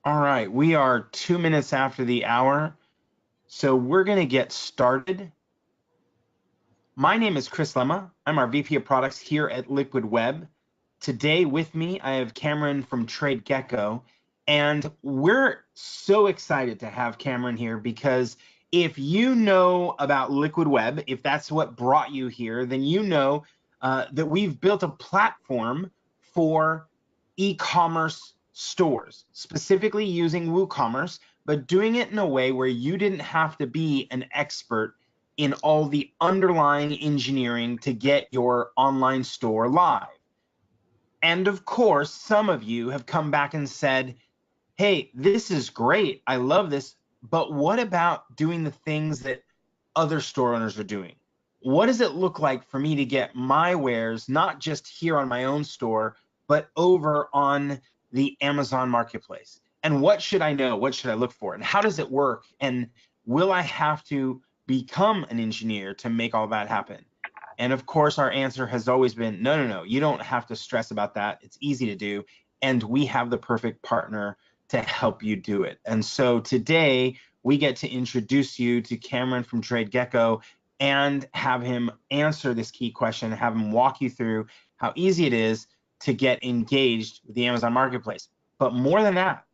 All right, we are 2 minutes after the hour, so we're going to get started. My name is Chris Lemma. I'm our VP of Products here at Liquid Web. Today with me, I have Cameron from TradeGecko, and we're so excited to have Cameron here because if you know about Liquid Web, if that's what brought you here, then you know that we've built a platform for e-commerce stores, specifically using WooCommerce, but doing it in a way where you didn't have to be an expert in all the underlying engineering to get your online store live. And of course, some of you have come back and said, hey, this is great. I love this. But what about doing the things that other store owners are doing? What does it look like for me to get my wares, not just here on my own store, but over on the Amazon marketplace? And what should I know? What should I look for? And how does it work? And will I have to become an engineer to make all that happen? And of course, our answer has always been, no, you don't have to stress about that. It's easy to do. And we have the perfect partner to help you do it. And so today we get to introduce you to Cameron from TradeGecko and have him answer this key question, have him walk you through how easy it is to get engaged with the Amazon marketplace. But more than that,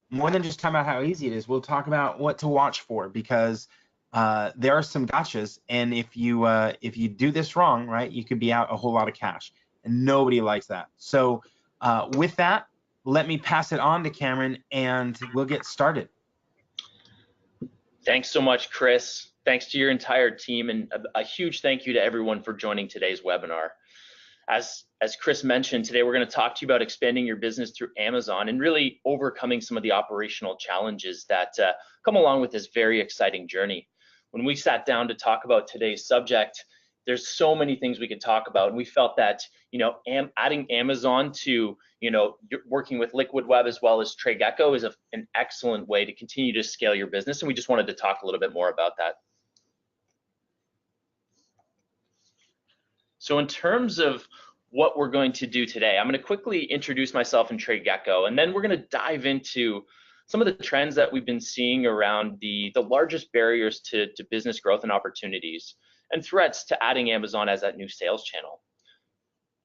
more than just talking about how easy it is, we'll talk about what to watch for, because there are some gotchas, and if you do this wrong, right, you could be out a whole lot of cash, and nobody likes that. So with that, let me pass it on to Cameron, and we'll get started. Thanks so much, Chris. Thanks to your entire team, and a huge thank you to everyone for joining today's webinar. As Chris mentioned, today we're going to talk to you about expanding your business through Amazon and really overcoming some of the operational challenges that come along with this very exciting journey. When we sat down to talk about today's subject, there's so many things we could talk about, and we felt that adding Amazon to working with Liquid Web as well as TradeGecko is an excellent way to continue to scale your business, and we just wanted to talk a little bit more about that. So in terms of what we're going to do today, I'm going to quickly introduce myself and TradeGecko, and then we're going to dive into some of the trends that we've been seeing around the largest barriers to business growth and opportunities, and threats to adding Amazon as that new sales channel.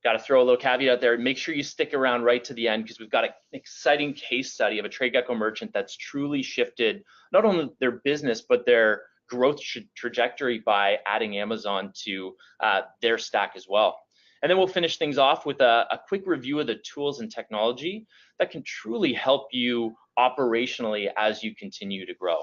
Got to throw a little caveat out there. Make sure you stick around right to the end, because we've got an exciting case study of a TradeGecko merchant that's truly shifted not only their business, but their growth trajectory by adding Amazon to their stack as well. And then we'll finish things off with a quick review of the tools and technology that can truly help you operationally as you continue to grow.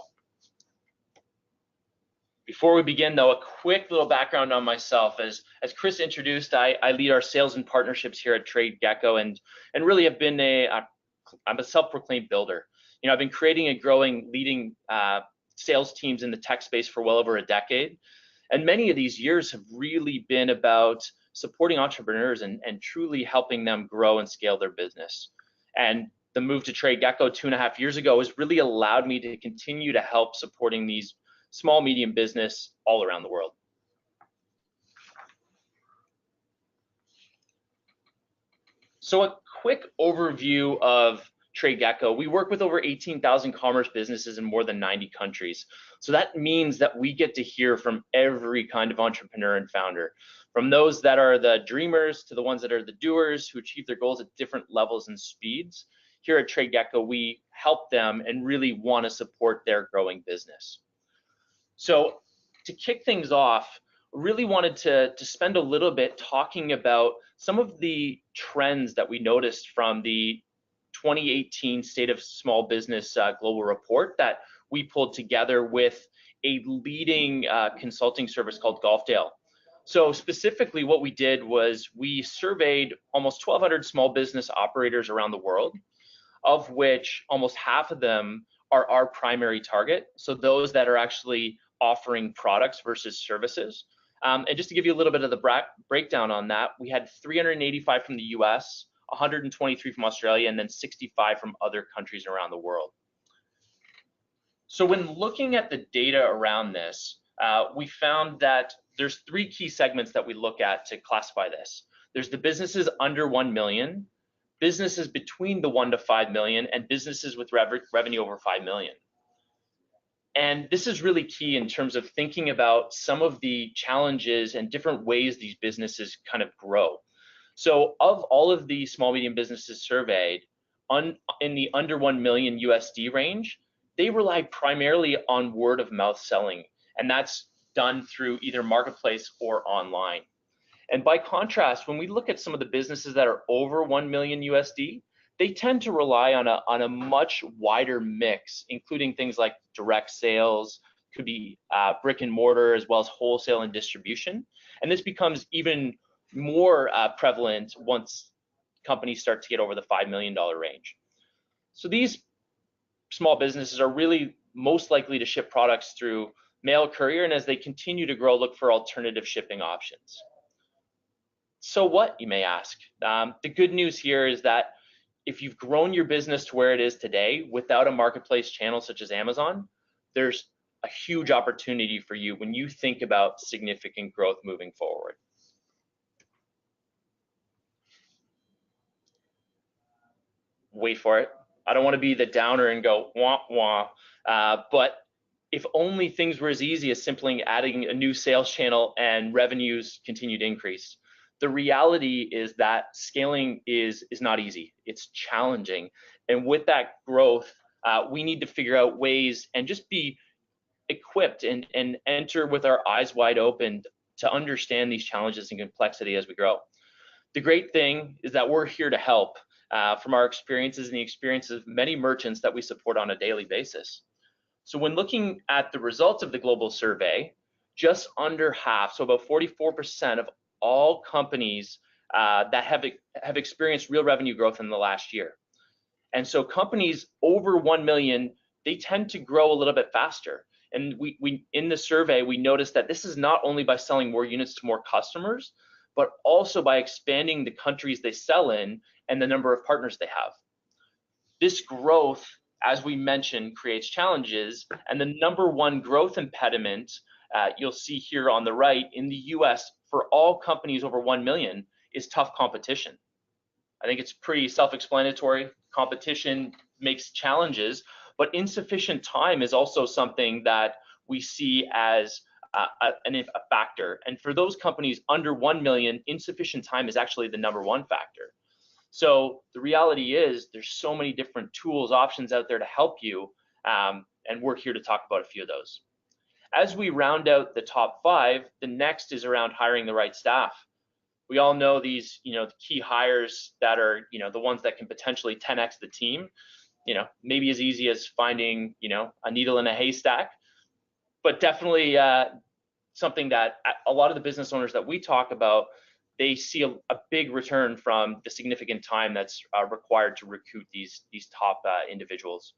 Before we begin, though, a quick little background on myself. As Chris introduced, I lead our sales and partnerships here at TradeGecko, and really have been I'm a self-proclaimed builder. I've been creating and growing leading sales teams in the tech space for well over a decade, and many of these years have really been about supporting entrepreneurs and truly helping them grow and scale their business. And the move to TradeGecko 2.5 years ago has really allowed me to continue to help supporting these small, medium business all around the world. So a quick overview of TradeGecko. We work with over 18,000 commerce businesses in more than 90 countries. So that means that we get to hear from every kind of entrepreneur and founder, from those that are the dreamers to the ones that are the doers who achieve their goals at different levels and speeds. Here at TradeGecko, we help them and really want to support their growing business. So to kick things off, really wanted to spend a little bit talking about some of the trends that we noticed from the 2018 State of Small Business Global Report that we pulled together with a leading consulting service called Golfdale. So specifically what we did was we surveyed almost 1,200 small business operators around the world, of which almost half of them are our primary target. So those that are actually offering products versus services. And just to give you a little bit of the breakdown on that, we had 385 from the US, 123 from Australia, and then 65 from other countries around the world. So when looking at the data around this, we found that there's 3 key segments that we look at to classify this. There's the businesses under 1 million, businesses between the 1 to 5 million, and businesses with revenue over 5 million. And this is really key in terms of thinking about some of the challenges and different ways these businesses kind of grow. So of all of the small medium businesses surveyed in the under 1 million USD range, they rely primarily on word of mouth selling, and that's done through either marketplace or online. And by contrast, when we look at some of the businesses that are over 1 million USD, they tend to rely on a much wider mix, including things like direct sales, could be brick and mortar, as well as wholesale and distribution. And this becomes even more prevalent once companies start to get over the $5 million range. So these small businesses are really most likely to ship products through mail courier, and as they continue to grow, look for alternative shipping options. So what, you may ask? The good news here is that if you've grown your business to where it is today without a marketplace channel such as Amazon, there's a huge opportunity for you when you think about significant growth moving forward. Wait for it. I don't want to be the downer and go wah wah, but if only things were as easy as simply adding a new sales channel and revenues continue to increase. The reality is that scaling is not easy. It's challenging. And with that growth, we need to figure out ways and just be equipped and enter with our eyes wide open to understand these challenges and complexity as we grow. The great thing is that we're here to help from our experiences and the experiences of many merchants that we support on a daily basis. So when looking at the results of the global survey, just under half, so about 44% of all companies that have experienced real revenue growth in the last year. And so companies over 1 million, they tend to grow a little bit faster. And we in the survey, we noticed that this is not only by selling more units to more customers, but also by expanding the countries they sell in and the number of partners they have. This growth, as we mentioned, creates challenges, and the number one growth impediment you'll see here on the right in the US for all companies over 1 million is tough competition. I think it's pretty self-explanatory. Competition makes challenges, but insufficient time is also something that we see as a factor. And for those companies under 1 million, insufficient time is actually the number one factor. So the reality is there's so many different tools, options out there to help you, and we're here to talk about a few of those. As we round out the top 5, the next is around hiring the right staff. We all know these, the key hires that are, the ones that can potentially 10x the team, maybe as easy as finding, a needle in a haystack, but definitely something that a lot of the business owners that we talk about, they see a big return from the significant time that's required to recruit these top individuals.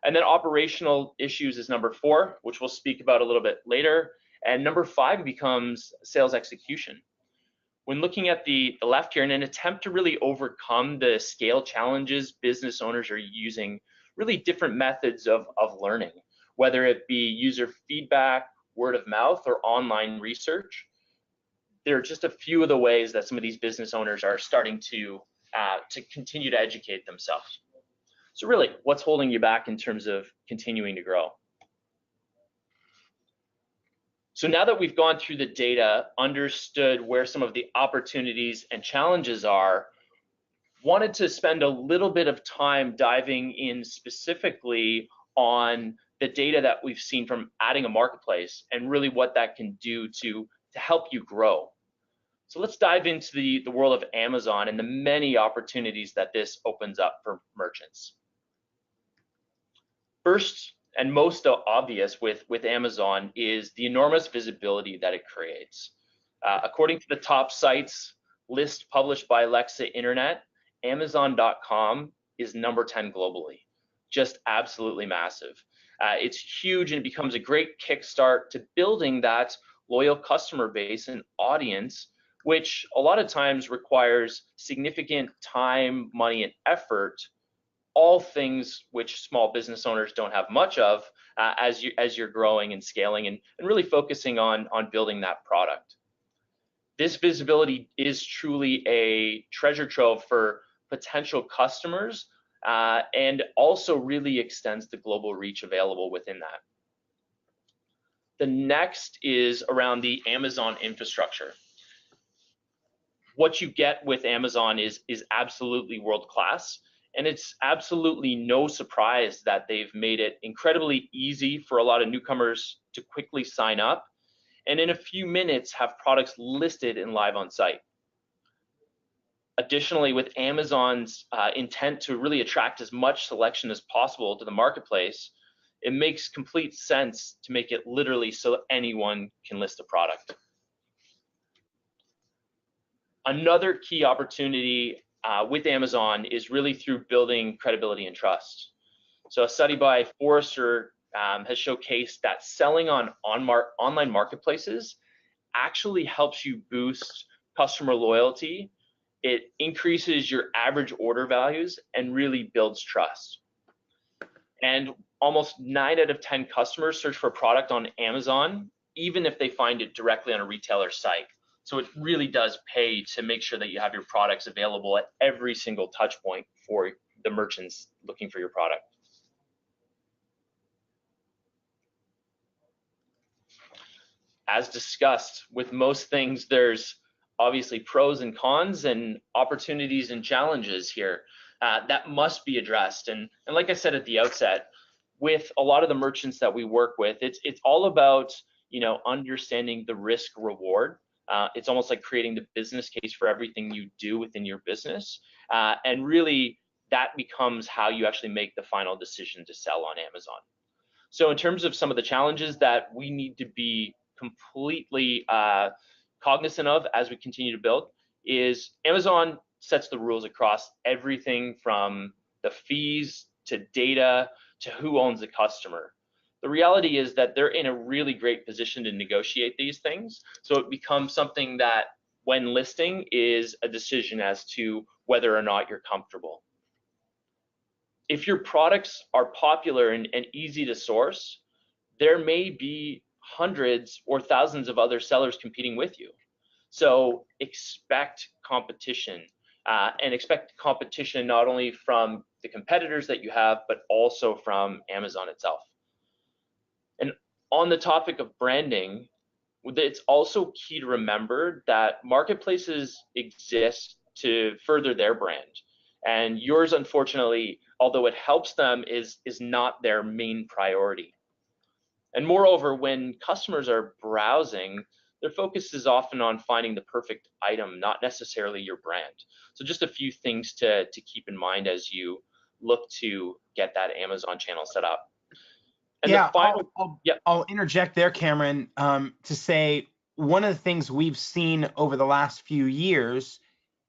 And then operational issues is number 4, which we'll speak about a little bit later. And number 5 becomes sales execution. When looking at the left here, in an attempt to really overcome the scale challenges, business owners are using really different methods of learning, whether it be user feedback, word of mouth, or online research. There are just a few of the ways that some of these business owners are starting to continue to educate themselves. So really, what's holding you back in terms of continuing to grow? So now that we've gone through the data, understood where some of the opportunities and challenges are, wanted to spend a little bit of time diving in specifically on the data that we've seen from adding a marketplace and really what that can do to help you grow. So let's dive into the world of Amazon and the many opportunities that this opens up for merchants. First and most obvious with Amazon is the enormous visibility that it creates. According to the top sites list published by Alexa Internet, Amazon.com is number 10 globally, just absolutely massive. It's huge, and it becomes a great kickstart to building that loyal customer base and audience, which a lot of times requires significant time, money, and effort, all things which small business owners don't have much of as you're growing and scaling and really focusing on building that product. This visibility is truly a treasure trove for potential customers, and also really extends the global reach available within that. The next is around the Amazon infrastructure. What you get with Amazon is absolutely world-class, and it's absolutely no surprise that they've made it incredibly easy for a lot of newcomers to quickly sign up, and in a few minutes have products listed and live on site. Additionally, with Amazon's intent to really attract as much selection as possible to the marketplace, it makes complete sense to make it literally so anyone can list a product. Another key opportunity with Amazon is really through building credibility and trust. So a study by Forrester has showcased that selling on online marketplaces actually helps you boost customer loyalty. It increases your average order values and really builds trust. And almost 9 out of 10 customers search for a product on Amazon, even if they find it directly on a retailer site. So it really does pay to make sure that you have your products available at every single touch point for the merchants looking for your product. As discussed, with most things, there's obviously pros and cons and opportunities and challenges here that must be addressed. And like I said at the outset, with a lot of the merchants that we work with, it's all about understanding the risk reward. It's almost like creating the business case for everything you do within your business, and really that becomes how you actually make the final decision to sell on Amazon. So in terms of some of the challenges that we need to be completely cognizant of as we continue to build, is Amazon sets the rules across everything from the fees to data to who owns the customer. The reality is that they're in a really great position to negotiate these things. So it becomes something that when listing is a decision as to whether or not you're comfortable. If your products are popular and easy to source, there may be hundreds or thousands of other sellers competing with you. So expect competition, and expect competition not only from the competitors that you have, but also from Amazon itself. And on the topic of branding, it's also key to remember that marketplaces exist to further their brand. And yours, unfortunately, although it helps them, is not their main priority. And moreover, when customers are browsing, their focus is often on finding the perfect item, not necessarily your brand. So just a few things to keep in mind as you look to get that Amazon channel set up. And yeah, the final, I'll interject there, Cameron, to say one of the things we've seen over the last few years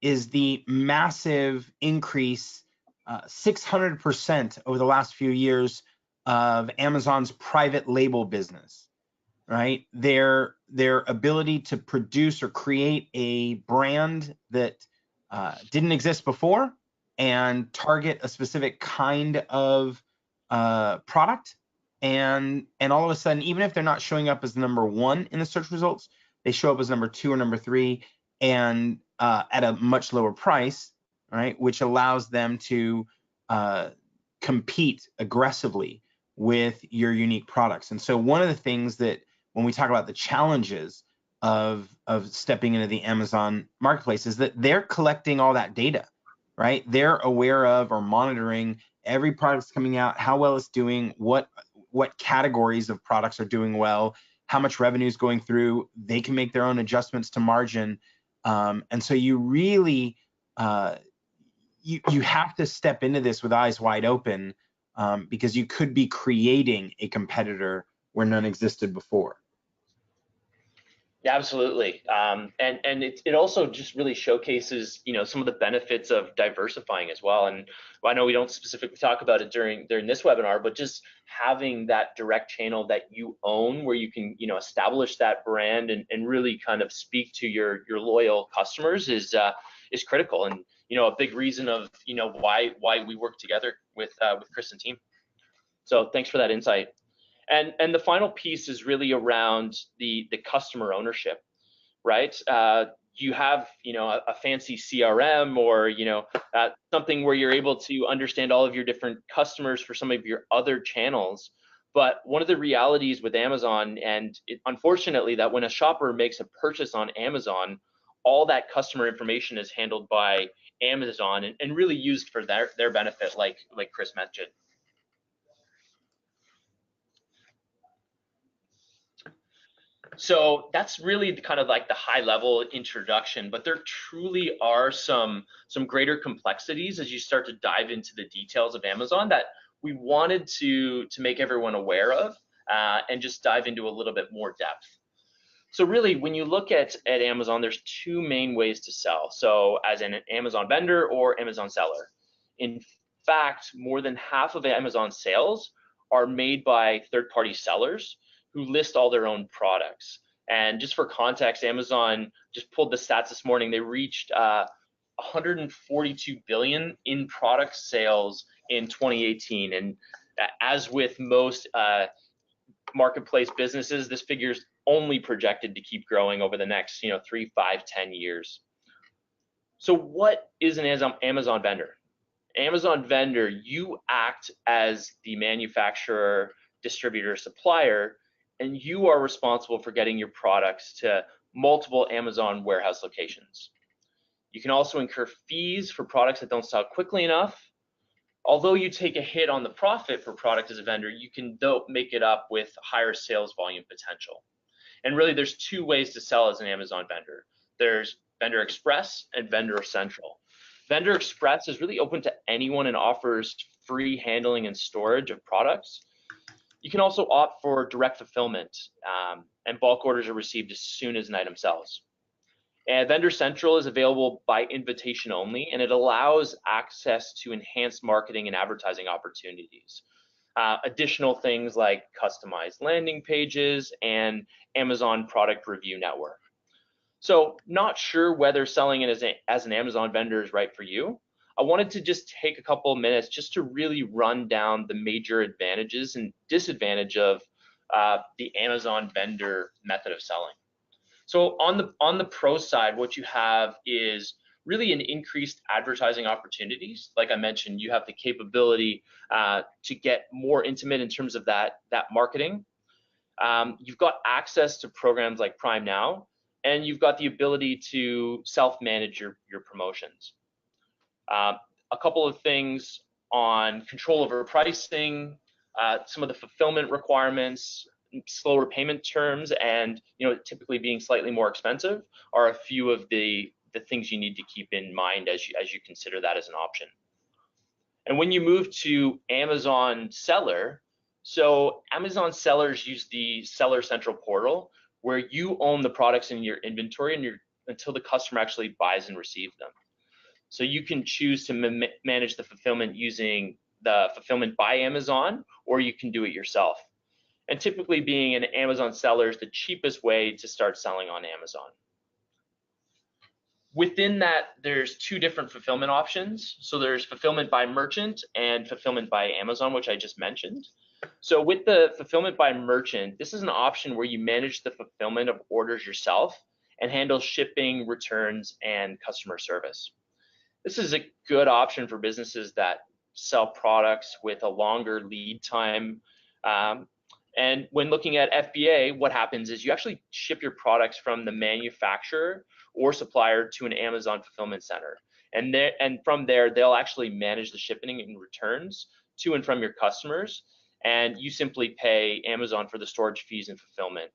is the massive increase, 600% over the last few years, of Amazon's private label business, right? Their ability to produce or create a brand that didn't exist before and target a specific kind of product, and all of a sudden, even if they're not showing up as number 1 in the search results, they show up as number 2 or number 3, and at a much lower price, right? Which allows them to compete aggressively with your unique products. And so one of the things that when we talk about the challenges of stepping into the Amazon marketplace is that they're collecting all that data, right? They're aware of or monitoring every product that's coming out, how well it's doing, what categories of products are doing well, how much revenue is going through. They can make their own adjustments to margin. And so you really, you have to step into this with eyes wide open, because you could be creating a competitor where none existed before. Yeah, absolutely. And it also just really showcases, some of the benefits of diversifying as well. And I know we don't specifically talk about it during this webinar, but just having that direct channel that you own, where you can, establish that brand and really kind of speak to your loyal customers is critical. And a big reason of why we work together with Chris and team. So thanks for that insight. And the final piece is really around the customer ownership, right? you have, a fancy CRM, or, something where you're able to understand all of your different customers for some of your other channels. But one of the realities with Amazon, and unfortunately, that when a shopper makes a purchase on Amazon, all that customer information is handled by Amazon and really used for their benefit, like Chris mentioned. So that's really kind of like the high level introduction, but there truly are some greater complexities as you start to dive into the details of Amazon that we wanted to make everyone aware of, and just dive into a little bit more depth. So really, when you look at Amazon, there's two main ways to sell. So as an Amazon vendor or Amazon seller. In fact, more than half of Amazon sales are made by third-party sellers who list all their own products. And just for context, Amazon just pulled the stats this morning. They reached 142 billion in product sales in 2018. And as with most marketplace businesses, this figure's only projected to keep growing over the next 3, 5, 10 years. So what is an Amazon vendor? Amazon vendor, you act as the manufacturer, distributor, supplier, and you are responsible for getting your products to multiple Amazon warehouse locations. You can also incur fees for products that don't sell quickly enough. Although you take a hit on the profit per product as a vendor, you can though make it up with higher sales volume potential. And really, there's two ways to sell as an Amazon vendor. There's Vendor Express and Vendor Central. Vendor Express is really open to anyone and offers free handling and storage of products. You can also opt for direct fulfillment, and bulk orders are received as soon as an item sells. And Vendor Central is available by invitation only, and it allows access to enhanced marketing and advertising opportunities. Additional things like customized landing pages and Amazon Product Review Network. So not sure whether selling it as an Amazon vendor is right for you. I wanted to just take a couple of minutes just to really run down the major advantages and disadvantage of the Amazon vendor method of selling. So on the pro side, what you have is really an increased advertising opportunities. Like I mentioned, you have the capability to get more intimate in terms of that marketing. You've got access to programs like Prime Now, and you've got the ability to self-manage your promotions. A couple of things on control over pricing, some of the fulfillment requirements, slower payment terms, and typically being slightly more expensive are a few of the things you need to keep in mind as you consider that as an option. And when you move to Amazon Seller, so Amazon sellers use the Seller Central portal where you own the products in your inventory and until the customer actually buys and receives them. So you can choose to manage the fulfillment using the Fulfillment by Amazon, or you can do it yourself. And typically being an Amazon seller is the cheapest way to start selling on Amazon. Within that, there's two different fulfillment options. So there's fulfillment by merchant and fulfillment by Amazon, which I just mentioned. So with the fulfillment by merchant, this is an option where you manage the fulfillment of orders yourself and handle shipping, returns, and customer service. This is a good option for businesses that sell products with a longer lead time. And when looking at FBA, what happens is you actually ship your products from the manufacturer or supplier to an Amazon fulfillment center. And from there, they'll actually manage the shipping and returns to and from your customers. And you simply pay Amazon for the storage fees and fulfillment.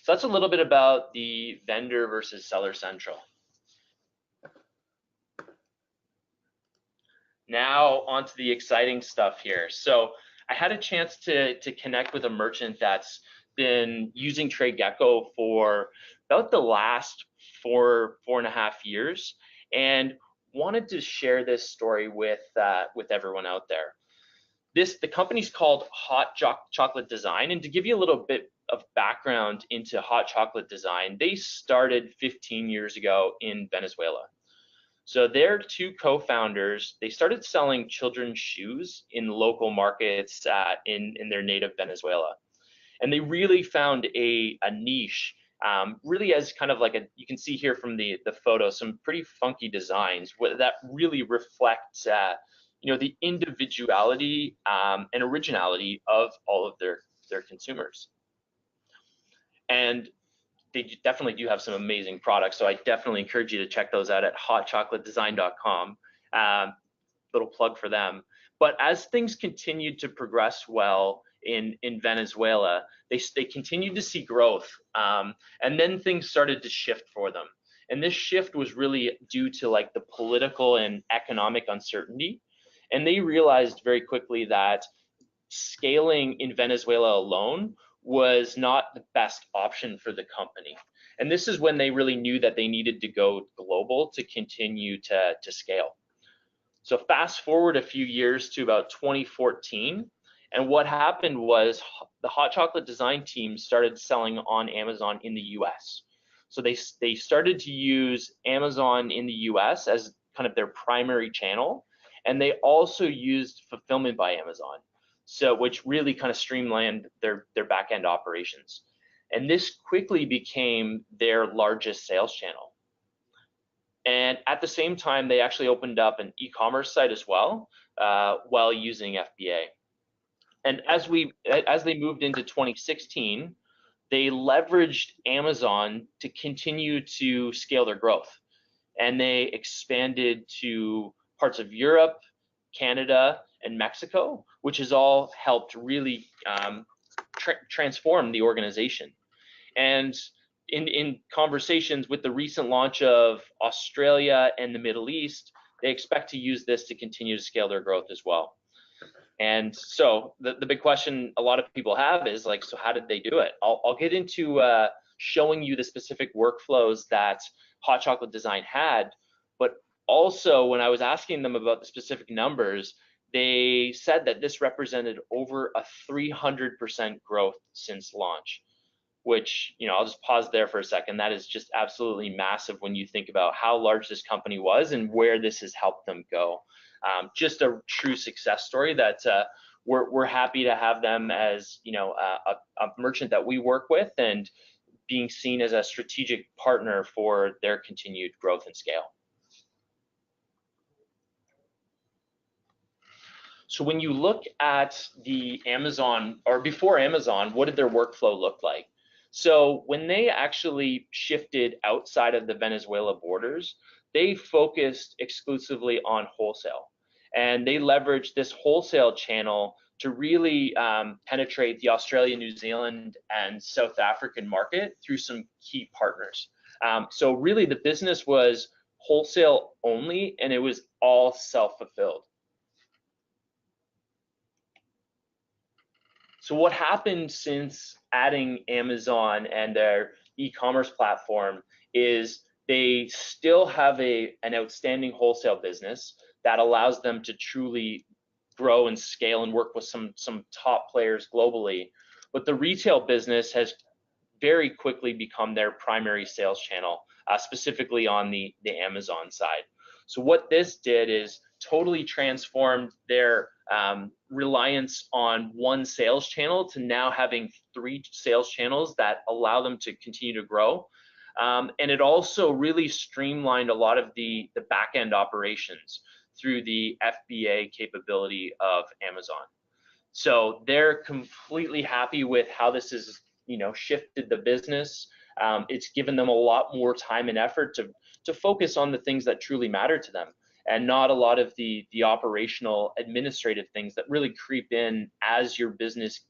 So that's a little bit about the vendor versus seller central. Now onto the exciting stuff here. So I had a chance to connect with a merchant that's been using TradeGecko for about the last four and a half years, and wanted to share this story with everyone out there. The company's called Hot Chocolate Design, and to give you a little bit of background into Hot Chocolate Design, they started 15 years ago in Venezuela. So their two co-founders, they started selling children's shoes in local markets in their native Venezuela. And they really found a niche really as kind of like you can see here from the photo, some pretty funky designs that really reflect the individuality and originality of all of their consumers. And they definitely do have some amazing products, so I definitely encourage you to check those out at hotchocolatedesign.com. Little plug for them. But as things continued to progress well in Venezuela, they continued to see growth, and then things started to shift for them. And this shift was really due to like the political and economic uncertainty. And they realized very quickly that scaling in Venezuela alone was not the best option for the company. And this is when they really knew that they needed to go global to continue to scale. So fast forward a few years to about 2014, and what happened was the hot chocolate design team started selling on Amazon in the US. So they started to use Amazon in the US as kind of their primary channel, and they also used fulfillment by Amazon, so which really kind of streamlined their back-end operations. And this quickly became their largest sales channel. And at the same time, they actually opened up an e-commerce site as well, while using FBA. And as they moved into 2016, they leveraged Amazon to continue to scale their growth. And they expanded to parts of Europe, Canada, and Mexico, which has all helped really transform the organization. And in conversations with the recent launch of Australia and the Middle East, they expect to use this to continue to scale their growth as well. And so the big question a lot of people have is like, so how did they do it? I'll get into showing you the specific workflows that Hot Chocolate Design had, but also when I was asking them about the specific numbers, they said that this represented over a 300% growth since launch, which, I'll just pause there for a second. That is just absolutely massive when you think about how large this company was and where this has helped them go. Just a true success story that we're happy to have them as a merchant that we work with and being seen as a strategic partner for their continued growth and scale. So when you look at the Amazon, or before Amazon, what did their workflow look like? So when they actually shifted outside of the Venezuela borders, they focused exclusively on wholesale. And they leveraged this wholesale channel to really penetrate the Australia, New Zealand, and South African market through some key partners. So really the business was wholesale only, and it was all self-fulfilled. So what happened since adding Amazon and their e-commerce platform is they still have an outstanding wholesale business that allows them to truly grow and scale and work with some top players globally. But the retail business has very quickly become their primary sales channel, specifically on the Amazon side. So what this did is totally transformed their reliance on one sales channel to now having 3 sales channels that allow them to continue to grow. And it also really streamlined a lot of the back-end operations through the FBA capability of Amazon. So they're completely happy with how this has shifted the business. It's given them a lot more time and effort to focus on the things that truly matter to them, and not a lot of the operational administrative things that really creep in as your business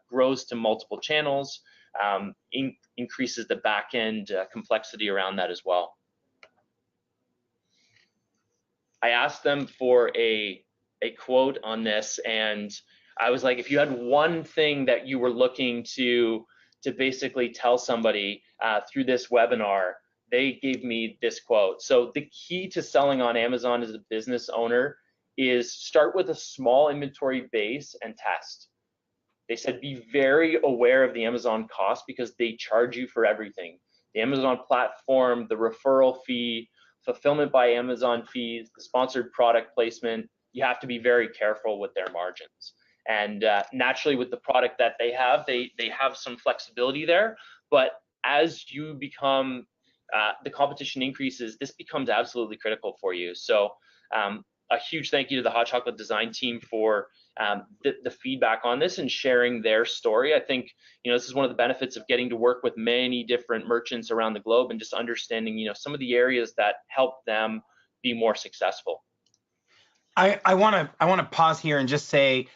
grows to multiple channels, increases the back end complexity around that as well. I asked them for a quote on this, and I was like, if you had one thing that you were looking to basically tell somebody through this webinar, they gave me this quote. So the key to selling on Amazon as a business owner is start with a small inventory base and test. They said be very aware of the Amazon cost because they charge you for everything. The Amazon platform, the referral fee, fulfillment by Amazon fees, the sponsored product placement, you have to be very careful with their margins. And naturally with the product that they have some flexibility there, but as you become, the competition increases, this becomes absolutely critical for you. So a huge thank you to the Hot Chocolate Design team for the feedback on this and sharing their story. I think, this is one of the benefits of getting to work with many different merchants around the globe and just understanding, some of the areas that help them be more successful. I want to pause here and just say,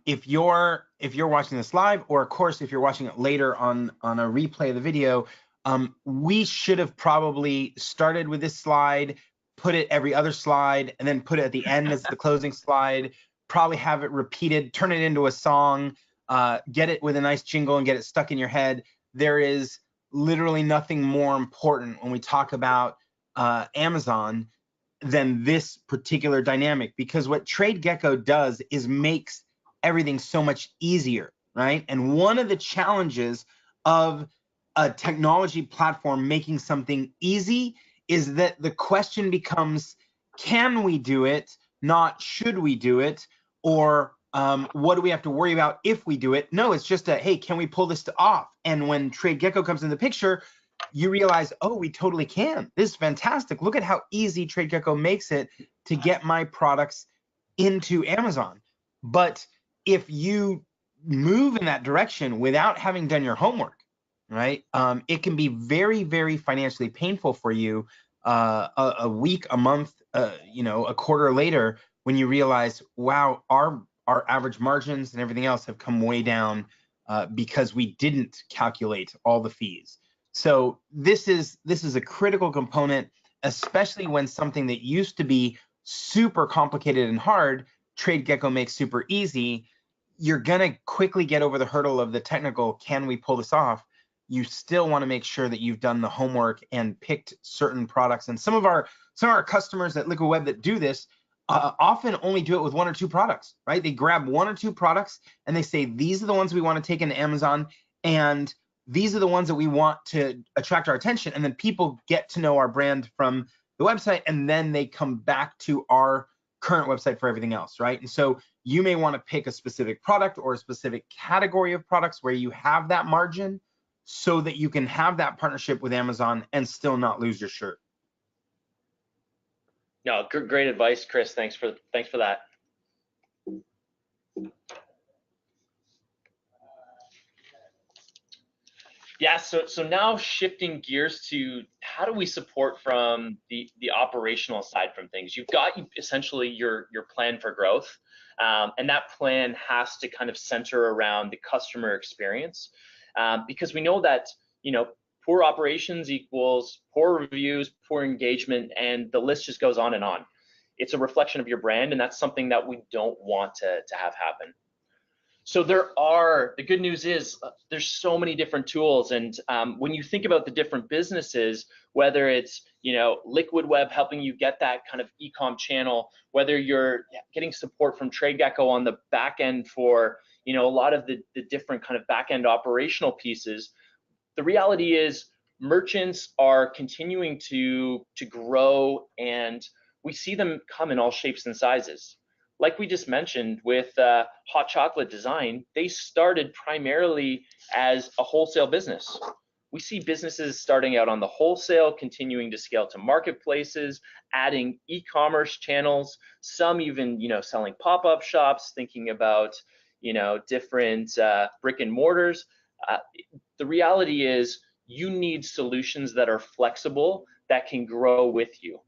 if you're watching this live, or of course if you're watching it later on a replay of the video, we should have probably started with this slide, put it every other slide, and then put it at the end as the closing slide. Probably have it repeated, turn it into a song, get it with a nice jingle, and get it stuck in your head. There is literally nothing more important when we talk about Amazon than this particular dynamic, because what TradeGecko does is makes everything so much easier, right? And one of the challenges of a technology platform making something easy is that the question becomes, can we do it? Not should we do it? Or what do we have to worry about if we do it? No, it's just a, hey, can we pull this off? And when TradeGecko comes in the picture, you realize, oh, we totally can. This is fantastic. Look at how easy TradeGecko makes it to get my products into Amazon. But if you move in that direction without having done your homework, right, it can be very, very financially painful for you a week, a month, a quarter later, when you realize, wow, our average margins and everything else have come way down because we didn't calculate all the fees. So this is a critical component, especially when something that used to be super complicated and hard, TradeGecko makes super easy. You're gonna quickly get over the hurdle of the technical, can we pull this off? You still want to make sure that you've done the homework and picked certain products. And some of our customers at Liquid Web that do this often only do it with 1 or 2 products, right? They grab 1 or 2 products and they say, these are the ones we want to take into Amazon, and these are the ones that we want to attract our attention. And then people get to know our brand from the website, and then they come back to our current website for everything else, right? And so you may want to pick a specific product or a specific category of products where you have that margin, so that you can have that partnership with Amazon and still not lose your shirt. No, great advice, Chris. Thanks for that. Yeah, so now shifting gears to how do we support from the operational side from things. You've got essentially your plan for growth, and that plan has to kind of center around the customer experience, because we know that poor operations equals poor reviews, poor engagement, and the list just goes on and on. It's a reflection of your brand, and that's something that we don't want to have happen. So the good news is there's so many different tools, and when you think about the different businesses, whether it's Liquid Web helping you get that kind of e-com channel, whether you're getting support from TradeGecko on the back end for a lot of the different kind of back end operational pieces, the reality is merchants are continuing to grow, and we see them come in all shapes and sizes. Like we just mentioned with Hot Chocolate Design, they started primarily as a wholesale business. We see businesses starting out on the wholesale, continuing to scale to marketplaces, adding e-commerce channels, some even selling pop-up shops, thinking about different brick and mortars. The reality is you need solutions that are flexible, that can grow with you.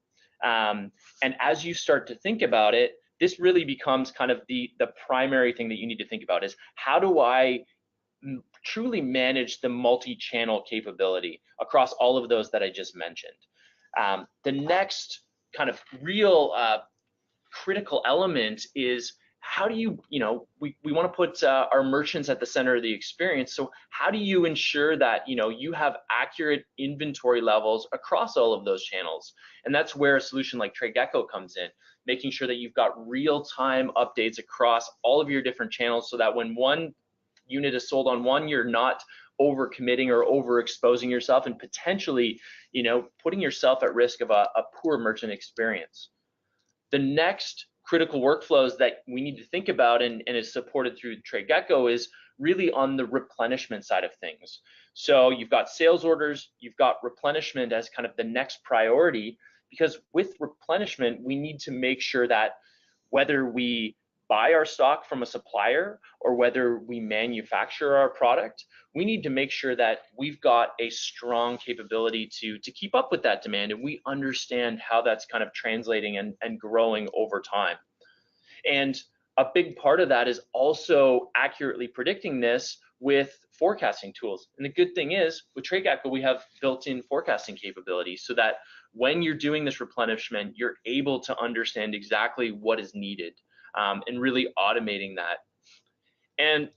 And as you start to think about it, this really becomes kind of the primary thing that you need to think about is, how do I truly manage the multi-channel capability across all of those that I just mentioned? The next kind of real critical element is, how do you, we want to put our merchants at the center of the experience. So how do you ensure that, you have accurate inventory levels across all of those channels? And that's where a solution like TradeGecko comes in, making sure that you've got real-time updates across all of your different channels, so that when one unit is sold on one, you're not overcommitting or overexposing yourself and potentially, putting yourself at risk of a poor merchant experience. The next critical workflows that we need to think about and is supported through TradeGecko is really on the replenishment side of things. So you've got sales orders, you've got replenishment as kind of the next priority, because with replenishment, we need to make sure that whether we buy our stock from a supplier or whether we manufacture our product, we need to make sure that we've got a strong capability to keep up with that demand, and we understand how that's kind of translating and growing over time. And a big part of that is also accurately predicting this with forecasting tools. And the good thing is with TradeGecko, we have built-in forecasting capabilities so that when you're doing this replenishment, you're able to understand exactly what is needed, and really automating that. And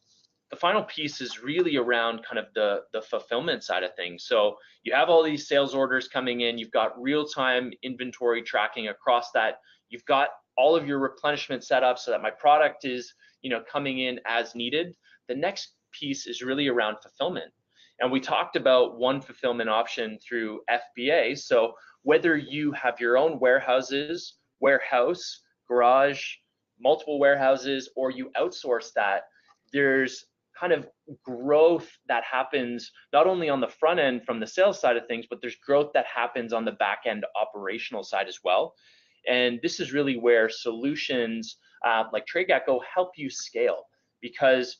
the final piece is really around kind of the fulfillment side of things. So you have all these sales orders coming in, you've got real-time inventory tracking across that, you've got all of your replenishment set up so that my product is, coming in as needed. The next piece is really around fulfillment. And we talked about one fulfillment option through FBA. So whether you have your own warehouse, garage, multiple warehouses, or you outsource that, there's kind of growth that happens not only on the front end from the sales side of things, but there's growth that happens on the back end operational side as well. And this is really where solutions like TradeGecko help you scale, because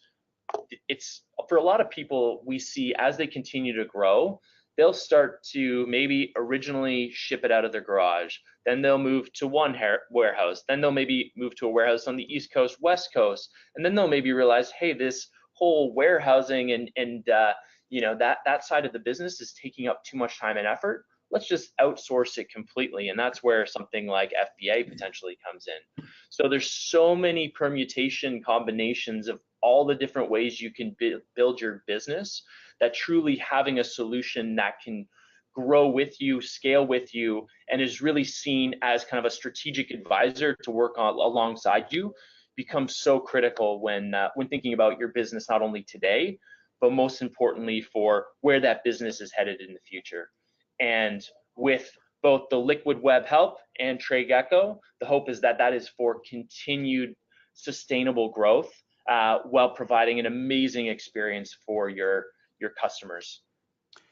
it's, for a lot of people, we see as they continue to grow, they'll start to maybe originally ship it out of their garage, then they'll move to one warehouse, then they'll maybe move to a warehouse on the East Coast, West Coast, and then they'll maybe realize, hey, this whole warehousing and that side of the business is taking up too much time and effort. Let's just outsource it completely. And that's where something like FBA potentially comes in. So there's so many permutation combinations of all the different ways you can build your business, that truly having a solution that can grow with you, scale with you, and is really seen as kind of a strategic advisor to work on alongside you becomes so critical when thinking about your business, not only today, but most importantly for where that business is headed in the future. And with both the Liquid Web help and TradeGecko, the hope is that that is for continued sustainable growth, while providing an amazing experience for your customers.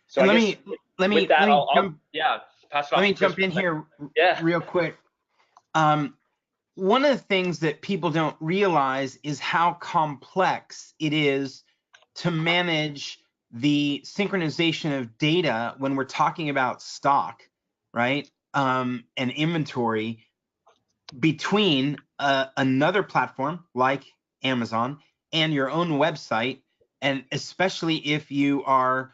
So and let me jump in here real quick. One of the things that people don't realize is how complex it is to manage the synchronization of data when we're talking about stock, right? And inventory between another platform like Amazon and your own website, and especially if you are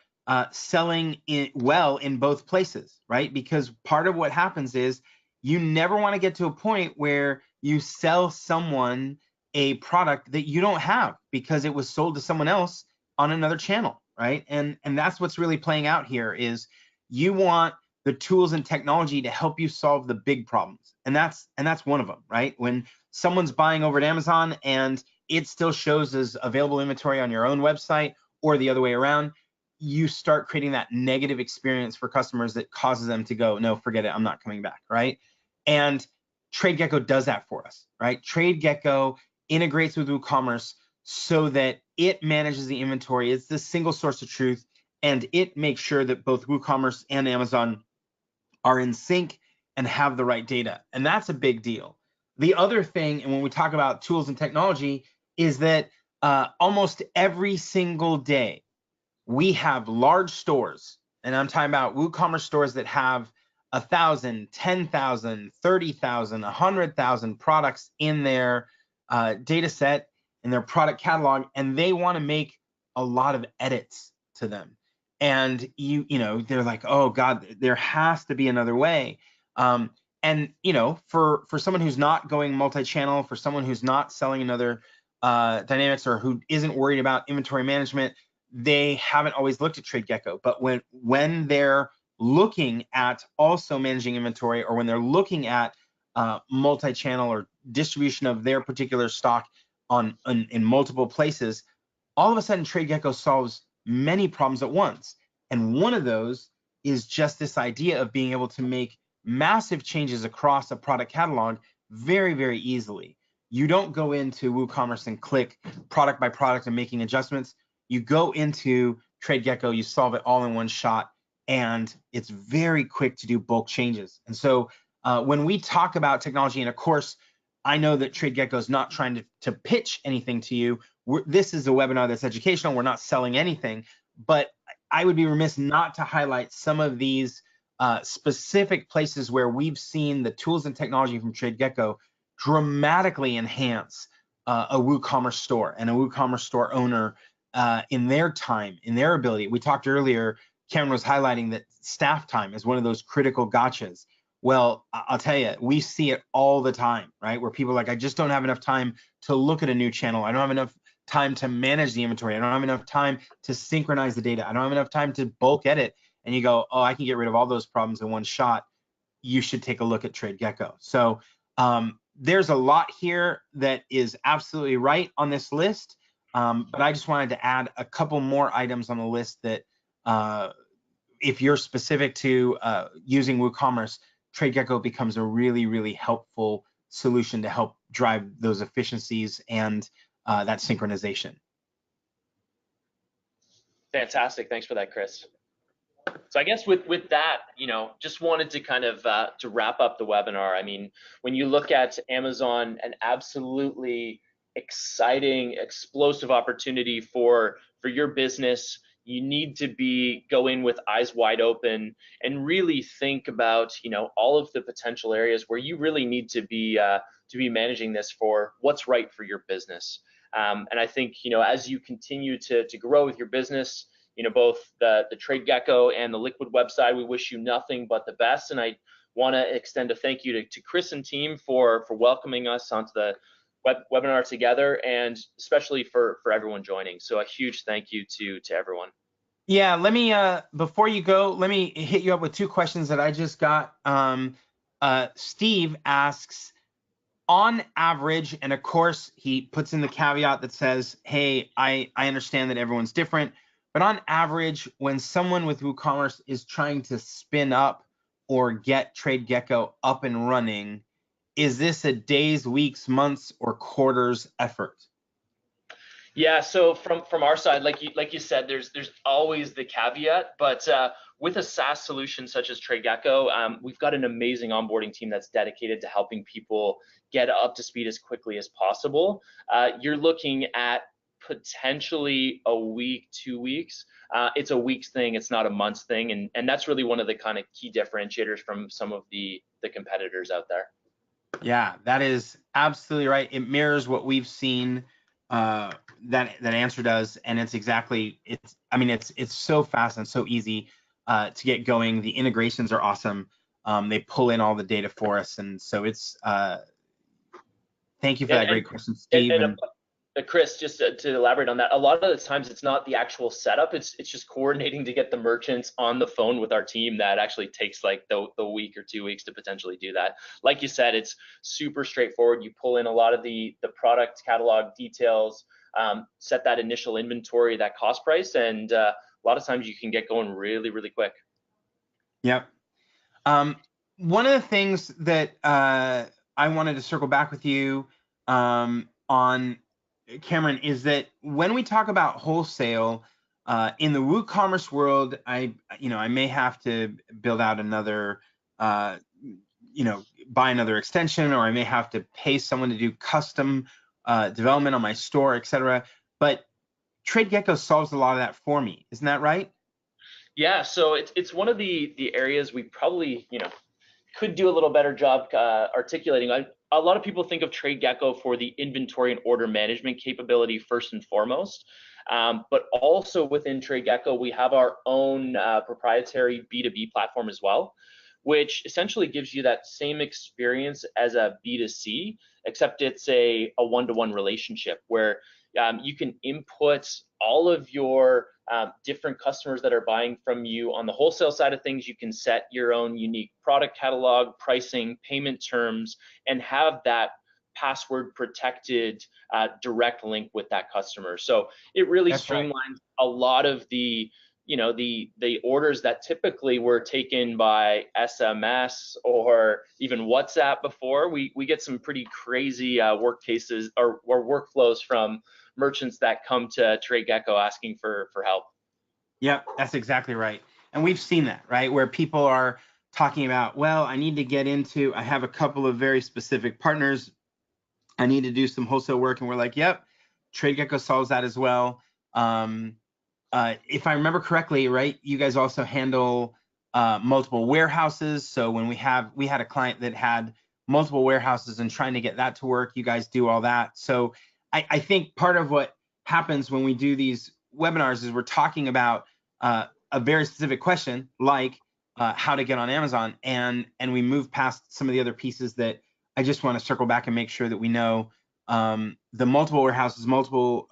selling well in both places, right? Because part of what happens is you never want to get to a point where you sell someone a product that you don't have because it was sold to someone else on another channel, right? And that's what's really playing out here is you want the tools and technology to help you solve the big problems. And that's one of them, right? When someone's buying over at Amazon and it still shows as available inventory on your own website, or the other way around, you start creating that negative experience for customers that causes them to go, no, forget it, I'm not coming back, right? And TradeGecko does that for us, right? TradeGecko integrates with WooCommerce so that it manages the inventory. It's the single source of truth, and it makes sure that both WooCommerce and Amazon are in sync and have the right data. And that's a big deal. The other thing, and when we talk about tools and technology, is that almost every single day we have large stores, and I'm talking about WooCommerce stores that have 1,000, 10,000, 30,000, 100,000 products in their data set, in their product catalog, and they want to make a lot of edits to them. And they're like, oh God, there has to be another way. And for someone who's not going multi-channel, for someone who's not selling another Dynamics, or who isn't worried about inventory management, they haven't always looked at TradeGecko. But when they're looking at also managing inventory, or when they're looking at multi-channel or distribution of their particular stock in multiple places, all of a sudden TradeGecko solves many problems at once. And one of those is just this idea of being able to make massive changes across a product catalog very, very easily. You don't go into WooCommerce and click product by product and making adjustments. You go into TradeGecko, you solve it all in one shot, and it's very quick to do bulk changes. And so when we talk about technology, and of course, I know that TradeGecko is not trying to pitch anything to you. This is a webinar that's educational. We're not selling anything, but I would be remiss not to highlight some of these specific places where we've seen the tools and technology from TradeGecko dramatically enhance a WooCommerce store and a WooCommerce store owner in their time, in their ability. We talked earlier, Cameron was highlighting that staff time is one of those critical gotchas. Well, I'll tell you, we see it all the time, right? Where people are like, I just don't have enough time to look at a new channel. I don't have enough time to manage the inventory. I don't have enough time to synchronize the data. I don't have enough time to bulk edit. And you go, oh, I can get rid of all those problems in one shot. You should take a look at TradeGecko. So there's a lot here that is absolutely right on this list. But I just wanted to add a couple more items on the list that if you're specific to using WooCommerce, TradeGecko becomes a really, really helpful solution to help drive those efficiencies and that synchronization. Fantastic. Thanks for that, Chris. So I guess with that, just wanted to kind of to wrap up the webinar. I mean, when you look at Amazon, an absolutely exciting, explosive opportunity for your business, you need to go in with eyes wide open and really think about, all of the potential areas where you really need to be managing this for what's right for your business. And I think, as you continue to grow with your business, both the TradeGecko and the Liquid website, we wish you nothing but the best. And I want to extend a thank you to Chris and team for welcoming us onto the webinar together, and especially for everyone joining. So a huge thank you to everyone. Yeah, let me before you go, let me hit you up with two questions that I just got. Steve asks, on average, and of course he puts in the caveat that says, hey, I understand that everyone's different, but on average, when someone with WooCommerce is trying to spin up or get TradeGecko up and running, is this a days, weeks, months, or quarters effort? Yeah, so from our side, like you said, there's always the caveat, but with a SaaS solution such as TradeGecko, we've got an amazing onboarding team that's dedicated to helping people get up to speed as quickly as possible. You're looking at potentially a week, 2 weeks. It's a week's thing, it's not a month's thing, and that's really one of the kind of key differentiators from some of the competitors out there. Yeah, that is absolutely right. It mirrors what we've seen that answer does, and it's exactly, it's so fast and so easy to get going. The integrations are awesome. They pull in all the data for us, and so it's thank you for that great question, Steve. Chris, just to elaborate on that, a lot of the times it's not the actual setup, it's just coordinating to get the merchants on the phone with our team that actually takes like the week or 2 weeks to potentially do that. Like you said, it's super straightforward. You pull in a lot of the product catalog details, set that initial inventory, that cost price, and a lot of times you can get going really, really quick. Yep. One of the things that I wanted to circle back with you on, Cameron, is that when we talk about wholesale in the WooCommerce world, I may have to build out another, buy another extension, or I may have to pay someone to do custom development on my store, etc. But TradeGecko solves a lot of that for me. Isn't that right? Yeah, so it's one of the areas we probably could do a little better job articulating. A lot of people think of TradeGecko for the inventory and order management capability first and foremost, but also within TradeGecko we have our own proprietary B2B platform as well, which essentially gives you that same experience as a B2C, except it's a one-to-one relationship where you can input all of your different customers that are buying from you on the wholesale side of things. You can set your own unique product catalog, pricing, payment terms, and have that password protected direct link with that customer. So it really streamlines a lot of the the orders that typically were taken by SMS or even WhatsApp before. We get some pretty crazy work cases or workflows from merchants that come to TradeGecko asking for help. Yep, that's exactly right. And we've seen that, right? Where people are talking about, well, I need to get into, I have a couple of very specific partners. I need to do some wholesale work. And we're like, yep, TradeGecko solves that as well. If I remember correctly, right, you guys also handle multiple warehouses. So when we had a client that had multiple warehouses and trying to get that to work, you guys do all that. So I think part of what happens when we do these webinars is we're talking about a very specific question, like how to get on Amazon, and we move past some of the other pieces that I just want to circle back and make sure that we know. The multiple warehouses, multiple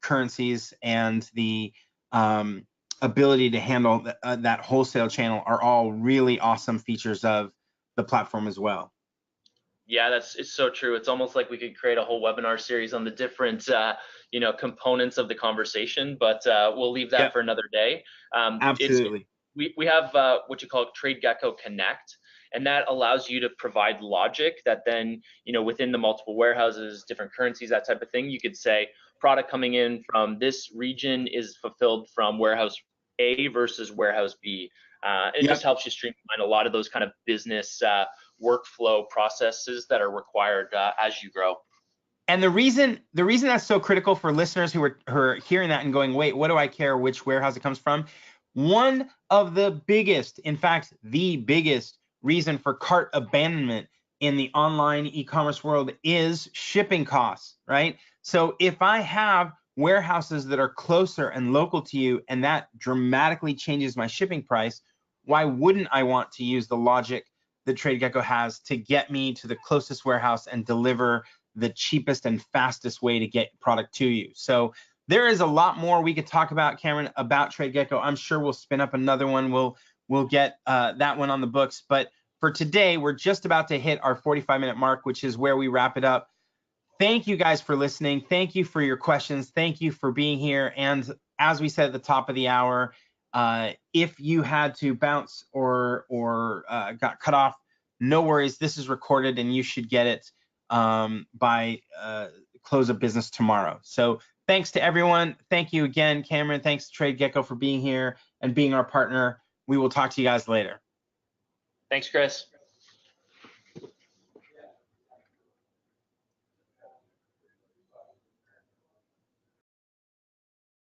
currencies, and the ability to handle that wholesale channel are all really awesome features of the platform as well. Yeah, it's so true. It's almost like we could create a whole webinar series on the different components of the conversation, but we'll leave that for another day. Absolutely. We have what you call TradeGecko Connect, and that allows you to provide logic that then, within the multiple warehouses, different currencies, that type of thing, you could say product coming in from this region is fulfilled from warehouse A versus warehouse B. It just helps you streamline a lot of those kind of business workflow processes that are required as you grow. And the reason that's so critical for listeners who are hearing that and going, wait, what do I care which warehouse it comes from? One of the biggest, in fact, the biggest reason for cart abandonment in the online e-commerce world is shipping costs, right? So if I have warehouses that are closer and local to you, and that dramatically changes my shipping price, why wouldn't I want to use the logic that TradeGecko has to get me to the closest warehouse and deliver the cheapest and fastest way to get product to you? So there is a lot more we could talk about, Cameron, about TradeGecko. I'm sure we'll spin up another one. We'll get that one on the books. But for today, we're just about to hit our 45-minute mark, which is where we wrap it up. Thank you guys for listening. Thank you for your questions. Thank you for being here. And as we said at the top of the hour, if you had to bounce or got cut off, no worries. This is recorded and you should get it by close of business tomorrow. So thanks to everyone. Thank you again, Cameron. Thanks to TradeGecko for being here and being our partner. We will talk to you guys later. Thanks, Chris.